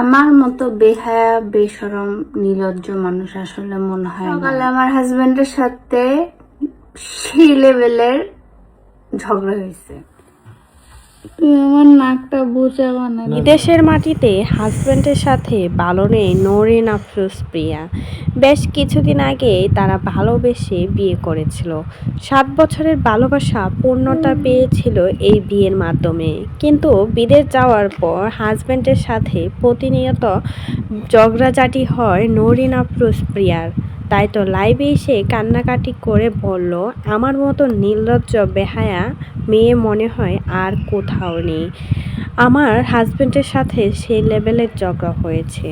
আমার মতো বেহায়া বেশরম নির্লজ্জ মানুষ আসলে মনে হয় না। সকালে আমার হাজবেন্ডের সাথে সেই লেভেলের ঝগড়া হয়েছে। আমার নাকটা বোঝা বানাবে। বিদেশের মাটিতে হাজব্যান্ডের সাথে ভালো নেই নরিন আফরোজ প্রিয়া। বেশ কিছুদিন আগে তারা ভালোবেসে বিয়ে করেছিল। 7 বছরের ভালোবাসা পূর্ণতা পেয়েছিল এই বিয়ের মাধ্যমে। কিন্তু বিদেশ যাওয়ার পর হাজব্যান্ডের সাথে প্রতিনিয়ত ঝগড়াঝাটি হয় নরিন আফরোজ প্রিয়ার। তাই তো লাইভে এসে কান্নাকাটি করে বলল, আমার মতো নির্লজ্জ বেহায়া মেয়ে মনে হয় আর কোথাও নেই। আমার হাজব্যান্ডের সাথে সেই লেভেলের ঝগড়া হয়েছে।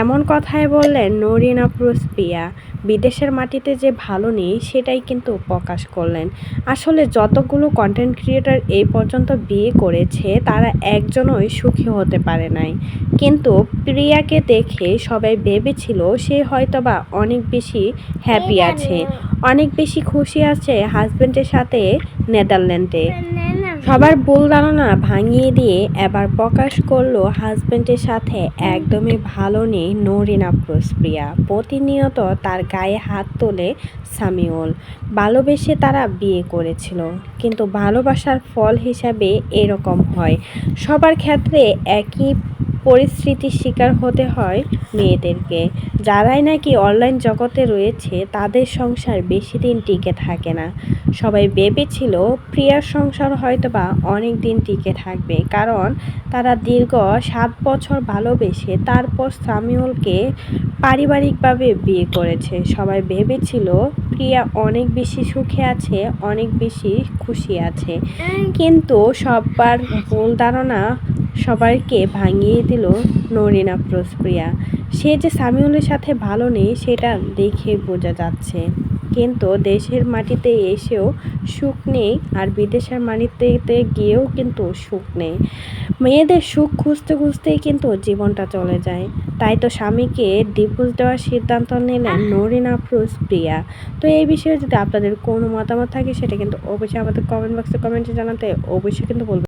এমন কথাই বললেন নরিন আফরোজ প্রিয়া। বিদেশের মাটিতে যে ভালো নেই সেটাই কিন্তু প্রকাশ করলেন। আসলে যতগুলো কন্টেন্ট ক্রিয়েটর এই পর্যন্ত বিয়ে করেছে তারা একজনই সুখী হতে পারে নাই। কিন্তু প্রিয়াকে দেখে সবাই ভেবেছিল সে হয়তোবা অনেক বেশি হ্যাপি আছে, অনেক বেশি খুশি আছে হাজব্যান্ডের সাথে নেদারল্যান্ডে। সবার ভুল ধারণা ভাঙিয়ে দিয়ে এবার প্রকাশ করলো হাজব্যান্ডের সাথে একদমই ভালো নেই নরিন আফরোজ প্রিয়া। প্রতিনিয়ত তার গায়ে হাত তোলে সামিউল। ভালোবেসে তারা বিয়ে করেছিল, কিন্তু ভালোবাসার ফল হিসাবে এরকম হয়। সবার ক্ষেত্রে একই পরিস্থিতির শিকার হতে হয় মেয়েদেরকে। যারাই নাকি অনলাইন জগতে রয়েছে তাদের সংসার বেশি দিন টিকে থাকে না। সবাই ভেবেছিল প্রিয়ার সংসার হয়তোবা অনেক দিন টিকে থাকবে, কারণ তারা দীর্ঘ 7 বছর ভালোবেসে তারপর সামিউলকে পারিবারিকভাবে বিয়ে করেছে। সবাই ভেবেছিল প্রিয়া অনেক বেশি সুখে আছে, অনেক বেশি খুশি আছে। কিন্তু সবার ভুল ধারণা সবাইকে ভাঙিয়ে দিল নরিন আফরোজ প্রিয়া। সে যে সামিউলের সাথে ভালো নেই সেটা দেখে বোঝা যাচ্ছে। কিন্তু দেশের মাটিতে এসেও সুখ নেই, আর বিদেশের মাটিতে গিয়েও কিন্তু সুখ নেই। মেয়েদের সুখ খুঁজতে খুঁজতেই কিন্তু জীবনটা চলে যায়। তাই তো স্বামীকে ডিভোর্স দেওয়ার সিদ্ধান্ত নিলেন নরিন আফরোজ প্রিয়া। তো এই বিষয়ে যদি আপনাদের কোনো মতামত থাকে সেটা কিন্তু অবশ্যই আমাদের কমেন্ট বক্সে কমেন্টে জানাতে অবশ্যই কিন্তু বলবেন।